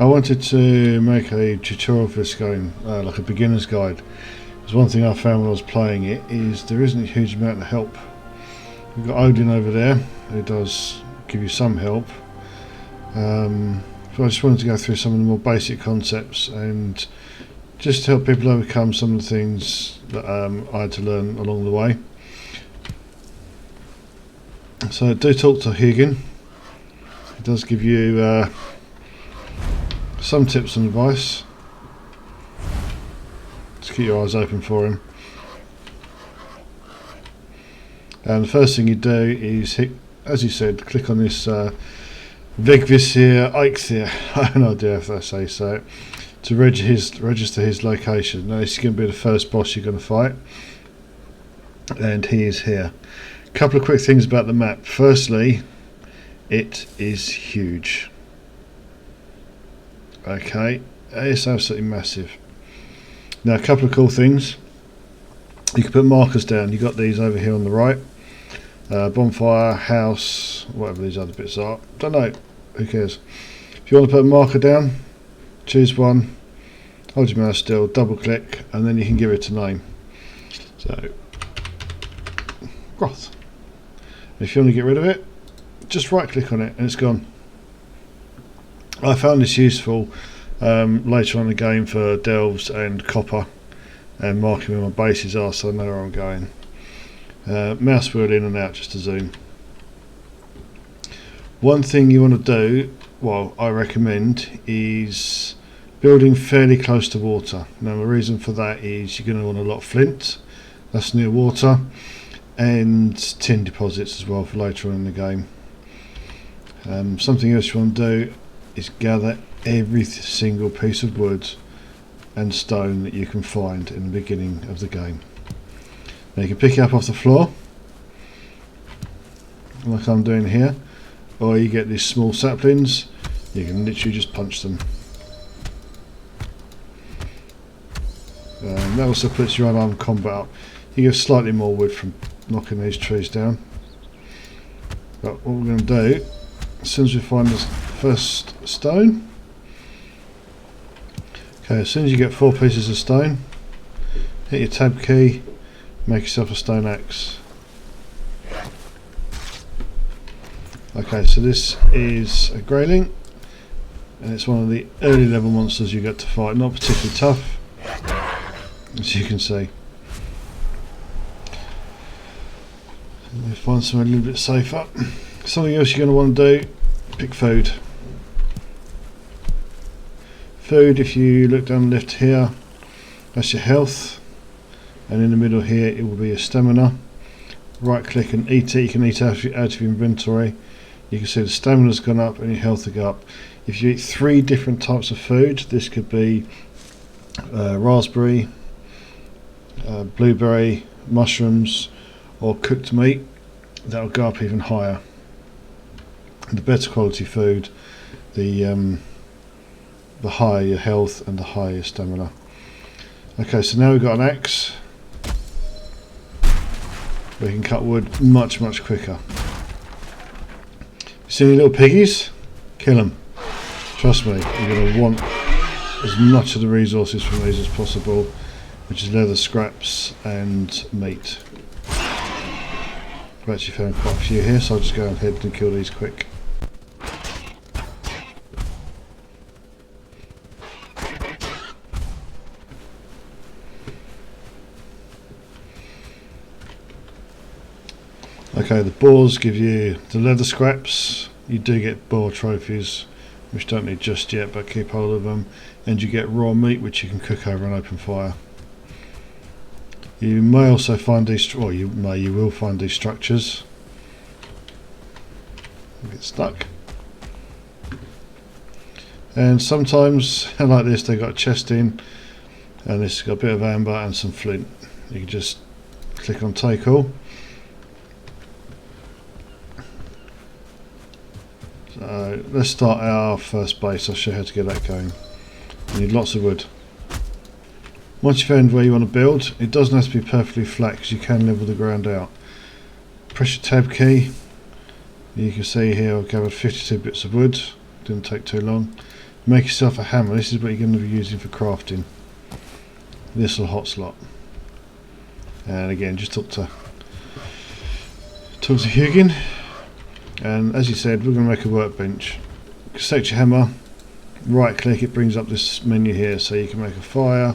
I wanted to make a tutorial for this game, like a beginner's guide. Because one thing I found when I was playing it is there isn't a huge amount of help. We've got Odin over there, who does give you some help. So I just wanted to go through some of the more basic concepts and just to help people overcome some of the things that I had to learn along the way. So do talk to Hugin. He does give you some tips and advice. Just keep your eyes open for him. And the first thing you do is hit, as you said, click on this Vegvisir Eiksir, I have no idea if I say so, to register his location. Now this is going to be the first boss you're going to fight, and he is here. A couple of quick things about the map. Firstly, it is huge. Okay, it's absolutely massive. Now a couple of cool things. You can put markers down. You've got these over here on the right. Bonfire, house, whatever these other bits are. Don't know, who cares. If you want to put a marker down, choose one, hold your mouse still, double click, and then you can give it a name. So, Groth. If you want to get rid of it, just right click on it and it's gone. I found this useful later on in the game for delves and copper and marking where my bases are so I know where I'm going. Mouse wheel in and out just to zoom. One thing you want to do, well I recommend, is building fairly close to water. Now the reason for that is you're going to want a lot of flint, that's near water, and tin deposits as well for later on in the game. Something else you want to do is gather every single piece of wood and stone that you can find in the beginning of the game. Now you can pick it up off the floor like I'm doing here, or you get these small saplings, you can literally just punch them. That also puts your unarmed combat up. You get slightly more wood from knocking these trees down, but what we're going to do, as soon as we find this first stone, okay, as soon as you get 4 pieces of stone, hit your tab key, make yourself a stone axe. Okay, so this is a greyling, and it's one of the early level monsters you get to fight. Not particularly tough, as you can see. Let me find somewhere a little bit safer. Something else you're going to want to do, pick food. Food, if you look down the left here, that's your health, and in the middle here it will be your stamina. Right click and eat it. You can eat out of your inventory. You can see the stamina's gone up and your health will go up. If you eat 3 different types of food, this could be raspberry, blueberry, mushrooms, or cooked meat, that will go up even higher. The better quality food, the higher your health and the higher your stamina. Okay, so now we've got an axe. We can cut wood much quicker. You see any little piggies? Kill them. Trust me, you're going to want as much of the resources from these as possible, which is leather scraps and meat. I've actually found quite a few here, so I'll just go ahead and kill these quick. Okay, the boars give you the leather scraps. You do get boar trophies, which don't need just yet, but keep hold of them. And you get raw meat, which you can cook over an open fire. You may also find these, or you will find these structures. Get stuck. And sometimes, like this, they've got a chest in, and this has got a bit of amber and some flint. You can just click on take all. So let's start our first base. I'll show you how to get that going. You need lots of wood. Once you've found where you want to build, it doesn't have to be perfectly flat because you can level the ground out. Press your tab key. You can see here I've gathered 52 bits of wood. Didn't take too long. make yourself a hammer. This is what you're going to be using for crafting. This will hot slot. And again, just talk to Hugin. And as you said, we're going to make a workbench. Select your hammer, right click, it brings up this menu here, so you can make a fire,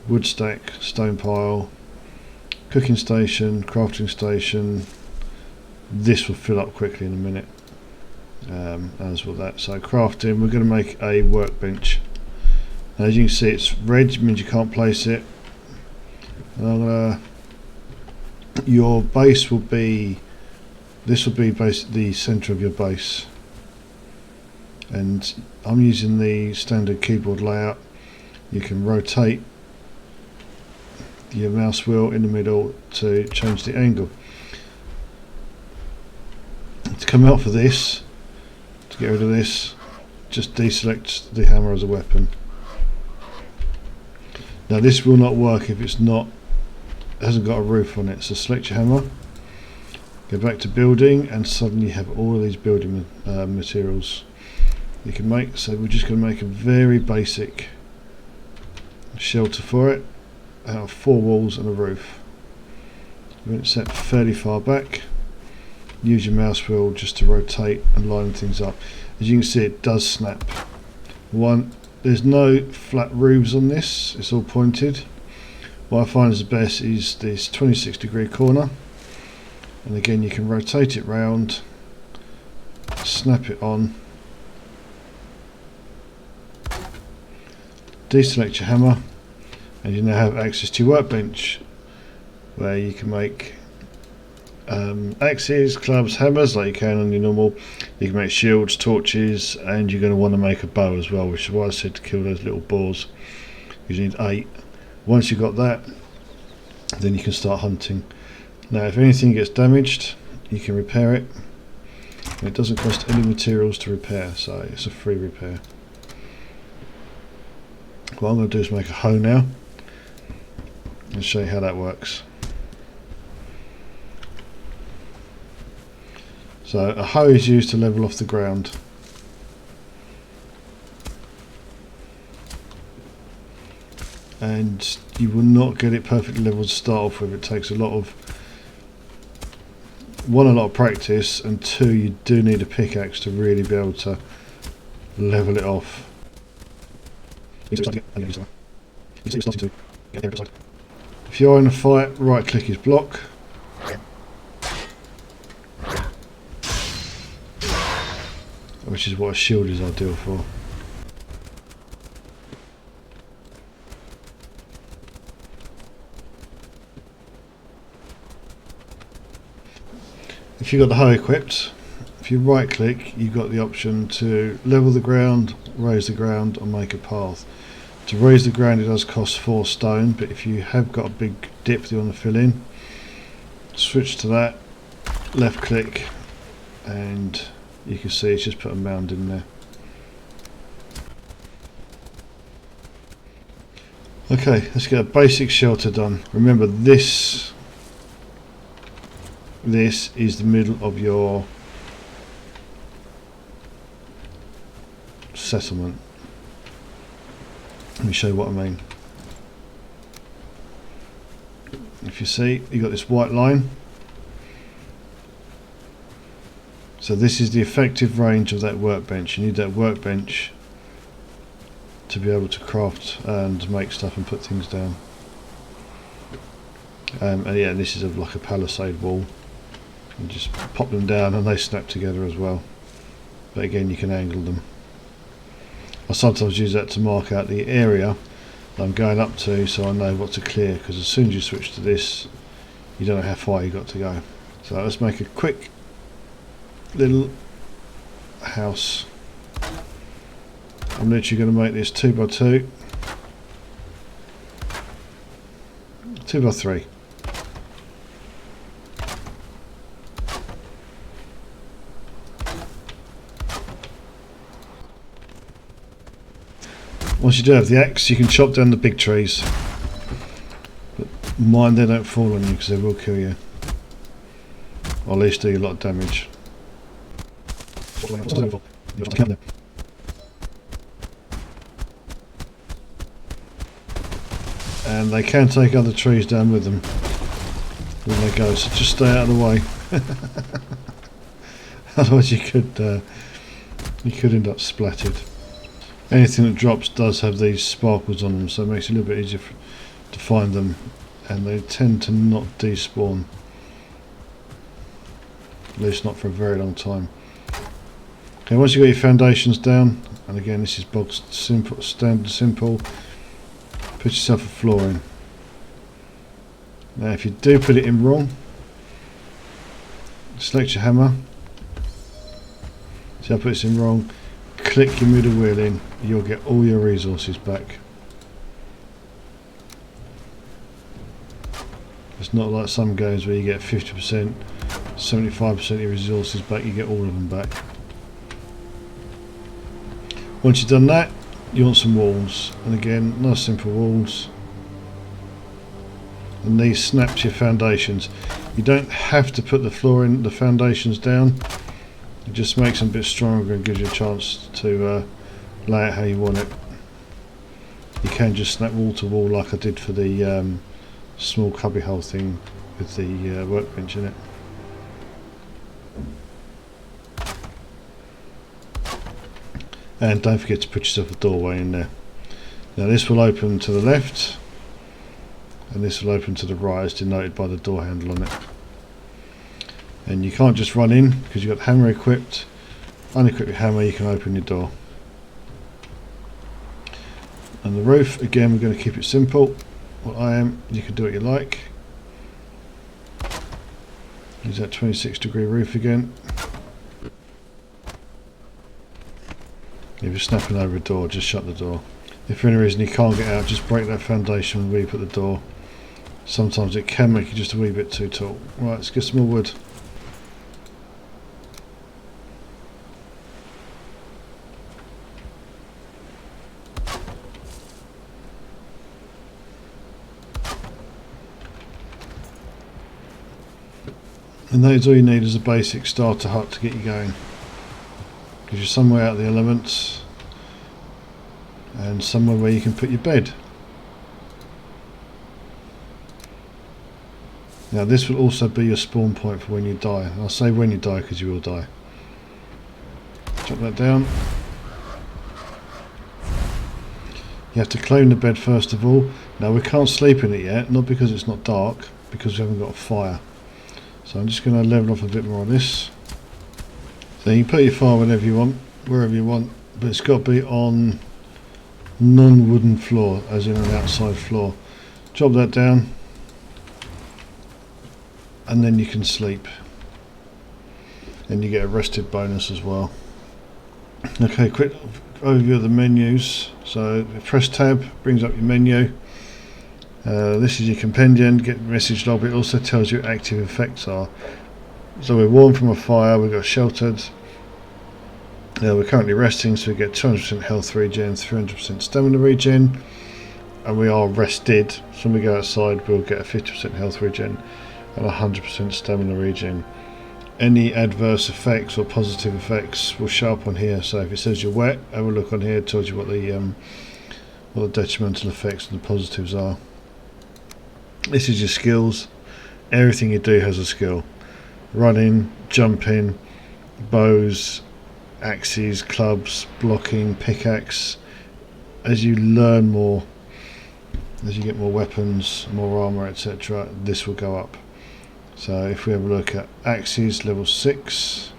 wood stack, stone pile, cooking station, crafting station. This will fill up quickly in a minute, as with that. So crafting, we're going to make a workbench. Now, as you can see, it's red, which means you can't place it. And your base will be, this will be basically the centre of your base. And I'm using the standard keyboard layout. You can rotate your mouse wheel in the middle to change the angle. To come out for this, to get rid of this, just deselect the hammer as a weapon. Now this will not work if it hasn't got a roof on it. So select your hammer, go back to building, and suddenly you have all of these building materials you can make. So we're just going to make a very basic shelter for it out of 4 walls and a roof. We're going to set fairly far back. Use your mouse wheel just to rotate and line things up. As you can see, it does snap. There's no flat roofs on this, it's all pointed. What I find is the best is this 26-degree corner, and again you can rotate it round, snap it on, deselect your hammer, and you now have access to your workbench, where you can make axes, clubs, hammers like you can on your normal. You can make shields, torches, and you're going to want to make a bow as well, which is why I said to kill those little boars, because you need 8. Once you've got that, then you can start hunting. Now if anything gets damaged, you can repair it, and it doesn't cost any materials to repair, so it's a free repair. What I'm going to do is make a hoe now and show you how that works. So a hoe is used to level off the ground. And you will not get it perfectly level to start off with. It takes a lot of practice, and 2, you do need a pickaxe to really be able to level it off. If you're in a fight, right click is block. Which is what a shield is ideal for. If you've got the hoe equipped, if you right click, you've got the option to level the ground, raise the ground, or make a path. To raise the ground, it does cost 4 stone, but if you have got a big dip that you want to fill in, switch to that, left click, and you can see it's just put a mound in there. Okay, let's get a basic shelter done. Remember, this is the middle of your settlement. Let me show you what I mean. If you see, you've got this white line. So this is the effective range of that workbench. You need that workbench to be able to craft and make stuff and put things down. And yeah, this is like a palisade wall. You just pop them down and they snap together as well. But again, you can angle them. I sometimes use that to mark out the area that I'm going up to, so I know what to clear, because as soon as you switch to this, you don't know how far you've got to go. So let's make a quick little house. I'm literally going to make this 2x2, 2x3. Once you do have the axe, you can chop down the big trees, but mind they don't fall on you, because they will kill you, or at least do you a lot of damage. and they can take other trees down with them when they go, so just stay out of the way. Otherwise you could end up splattered. Anything that drops does have these sparkles on them, so it makes it a little bit easier to find them, and they tend to not despawn, at least not for a very long time. Okay, once you've got your foundations down, and again this is bog simple, standard simple, put yourself a floor in. Now if you do put it in wrong, select your hammer. See, I put this in wrong, click your middle wheel in, you'll get all your resources back. It's not like some games where you get 50%, 75% of your resources back, you get all of them back. Once you've done that, you want some walls, and again, nice simple walls. And these snap to your foundations. You don't have to put the floor in, the foundations down. It just makes them a bit stronger and gives you a chance to lay it how you want it. You can just snap wall to wall like I did for the small cubbyhole thing with the workbench in it. And don't forget to put yourself a doorway in there. Now this will open to the left, and this will open to the right as denoted by the door handle on it. And you can't just run in because you've got the hammer equipped. Unequip your hammer, you can open your door. And the roof, again, we're going to keep it simple. What I am, you can do what you like. Use that 26-degree roof again. If you're snapping over a door, just shut the door. If for any reason you can't get out, just break that foundation when we put the door. Sometimes it can make you just a wee bit too tall. Right, let's get some more wood. And that is all you need as a basic starter hut to get you going. Gives you somewhere out of the elements and somewhere where you can put your bed. Now this will also be your spawn point for when you die. I'll say when you die because you will die. Drop that down. You have to claim the bed first of all. Now we can't sleep in it yet, not because it's not dark, because we haven't got a fire. So I'm just going to level off a bit more on this. So you can put your fire whenever you want, wherever you want, but it's got to be on non-wooden floor, as in an outside floor. Drop that down, and then you can sleep. And you get a rested bonus as well. Okay, quick overview of the menus. So press tab, brings up your menu. This is your compendium, get message log. It also tells you what active effects are. So we're warm from a fire, we've got sheltered. We're currently resting, so we get 200% health regen, 300% stamina regen, and we are rested. So when we go outside, we'll get a 50% health regen and 100% stamina regen. Any adverse effects or positive effects will show up on here. So if it says you're wet, have a look on here. It tells you what the detrimental effects and the positives are. This is your skills. Everything you do has a skill. Running, jumping, bows, axes, clubs, blocking, pickaxe. As you learn more, as you get more weapons, more armor, etc., this will go up. So if we have a look at axes, level 6,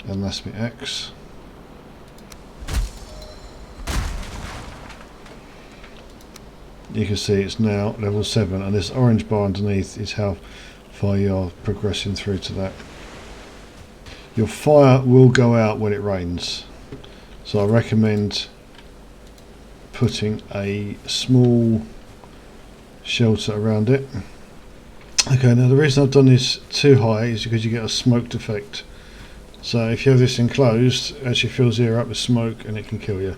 and that's my axe. You can see it's now level 7, and this orange bar underneath is how far you are progressing through to that. Your fire will go out when it rains, so I recommend putting a small shelter around it. Okay, now the reason I've done this too high is because you get a smoked effect. So if you have this enclosed, it actually fills the air up with smoke and it can kill you.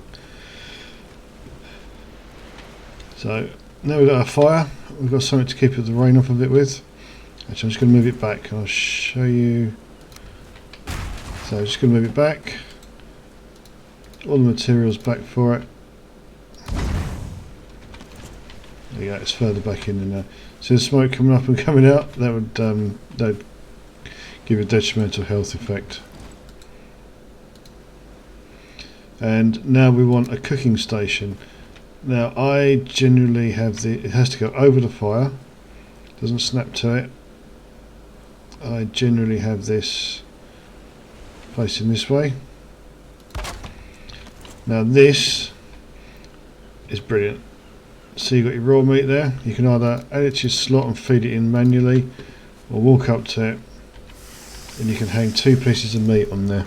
So now we've got our fire, we've got something to keep the rain off of it with. Actually, I'm just going to move it back and I'll show you. So I'm just going to move it back, all the materials back for it, There you go, it's further back in there now. See the smoke coming up and coming out? That would give a detrimental health effect. And now we want a cooking station. Now I generally have it has to go over the fire, doesn't snap to it. I generally have this facing this way. Now this is brilliant. So you've got your raw meat there. You can either add it to your slot and feed it in manually, or walk up to it and you can hang 2 pieces of meat on there.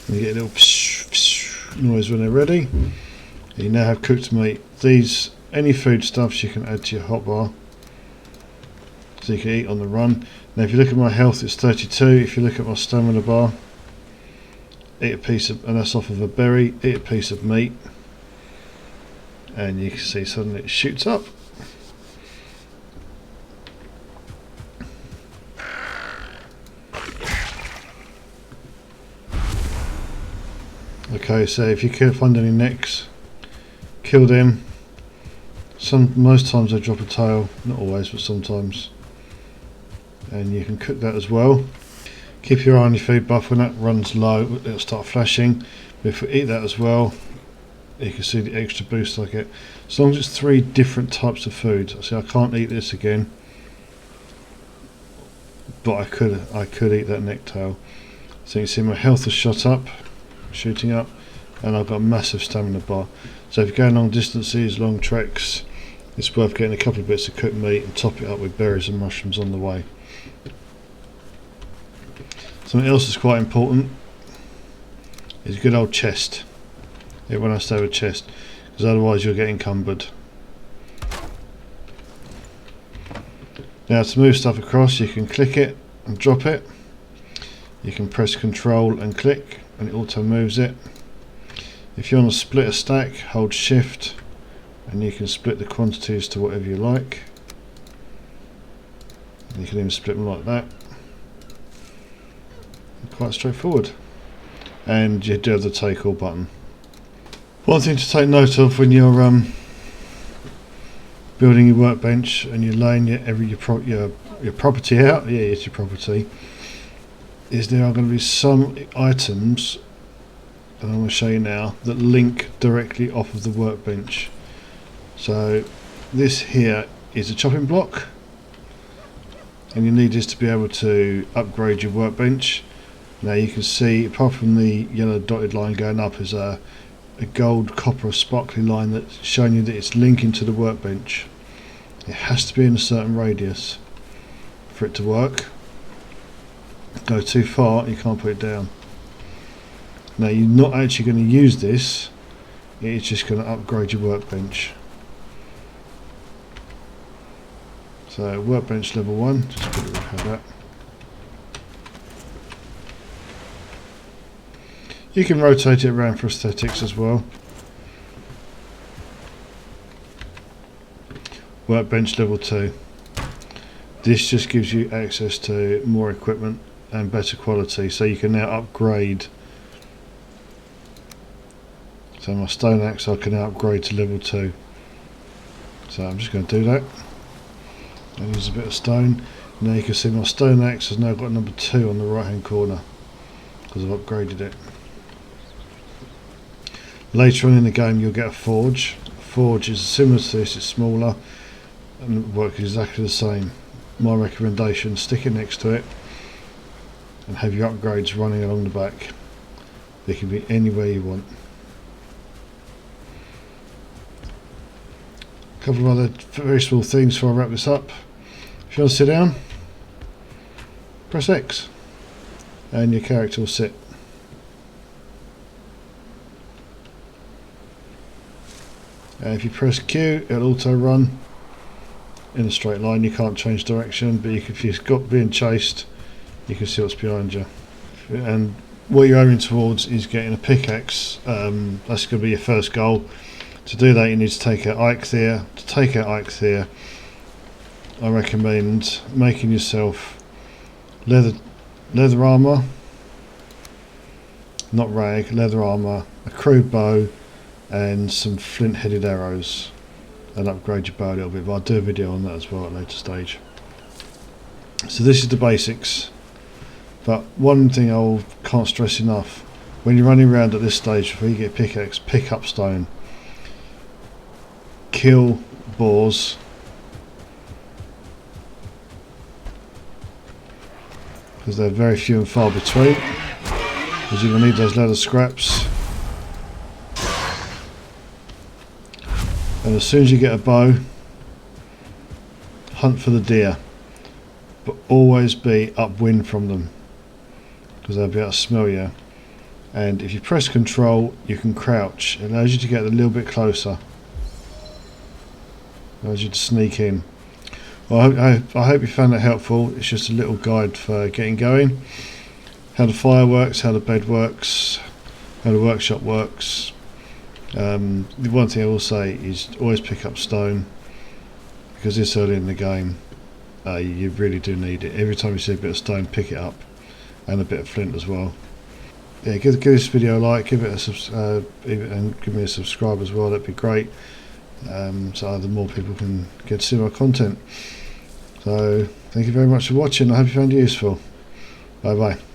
And you get a little psh, psh noise when they're ready. You now have cooked meat. Any foodstuffs you can add to your hotbar, so you can eat on the run. Now if you look at my health, it's 32. If you look at my stamina bar, eat a piece of, and that's off of a berry, eat a piece of meat, and you can see suddenly it shoots up. Okay, so if you can't find any necks, kill them. Most times they drop a tail, not always, but sometimes. And you can cook that as well. Keep your eye on your food buff. When that runs low, it'll start flashing. But if we eat that as well, you can see the extra boost I get. As long as it's 3 different types of food. See, I can't eat this again, but I could eat that neck tail. So you can see my health has shot up, shooting up, and I've got a massive stamina bar. So if you're going long distances, long treks, it's worth getting a couple of bits of cooked meat and top it up with berries and mushrooms on the way. Something else that's quite important is a good old chest. Everyone has to have a chest, because otherwise you'll get encumbered. Now to move stuff across, you can click it and drop it. You can press Control and click and it auto moves it. If you want to split a stack, hold Shift and you can split the quantities to whatever you like. You can even split them like that. Quite straightforward. And you do have the take all button. One thing to take note of when you're building your workbench and you're laying your property out, yeah, it's your property, is there are going to be some items, and I'm going to show you now, that link directly off of the workbench. So this here is a chopping block, and you need this to be able to upgrade your workbench. Now you can see, apart from the yellow dotted line going up, is a gold, copper, sparkly line that's showing you that it's linking to the workbench. It has to be in a certain radius for it to work. Go too far, you can't put it down. Now you're not actually going to use this, it's just going to upgrade your workbench. So workbench level 1, just put it like that. You can rotate it around for aesthetics as well. Workbench level 2. This just gives you access to more equipment and better quality, so you can now upgrade. So my stone axe I can now upgrade to level 2. So I'm just going to do that. I use a bit of stone. Now you can see my stone axe has now got number 2 on the right hand corner because I've upgraded it. Later on in the game you'll get a forge. Forge is similar to this, it's smaller and works exactly the same. My recommendation, stick it next to it and have your upgrades running along the back. They can be anywhere you want. A couple of other very small things before I wrap this up. If you want to sit down, press X and your character will sit. And if you press Q, it'll auto run in a straight line. You can't change direction, but if you've got being chased, you can see what's behind you. And what you're aiming towards is getting a pickaxe. That's going to be your first goal. To do that, you need to take out Eichthir. To take out Eichthir, I recommend making yourself leather armour, not rag, leather armour, a crude bow, and some flint headed arrows, and upgrade your bow a little bit, but I'll do a video on that as well at a later stage. So this is the basics, but one thing I can't stress enough, when you're running around at this stage before you get pickaxe, pick up stone, kill boars, because they're very few and far between, because you're going to need those leather scraps. And as soon as you get a bow, hunt for the deer, but always be upwind from them, because they'll be able to smell you. And if you press control, you can crouch. It allows you to get a little bit closer, allows you to sneak in. Well, I hope you found that helpful. It's just a little guide for getting going, how the fire works, how the bed works, how the workshop works. The one thing I will say is always pick up stone, because this early in the game you really do need it. Every time you see a bit of stone, pick it up, and a bit of flint as well. Yeah, give this video a like, give it a and give me a subscribe as well. That'd be great, so other more people can get to see my content. So thank you very much for watching. I hope you found it useful. Bye bye.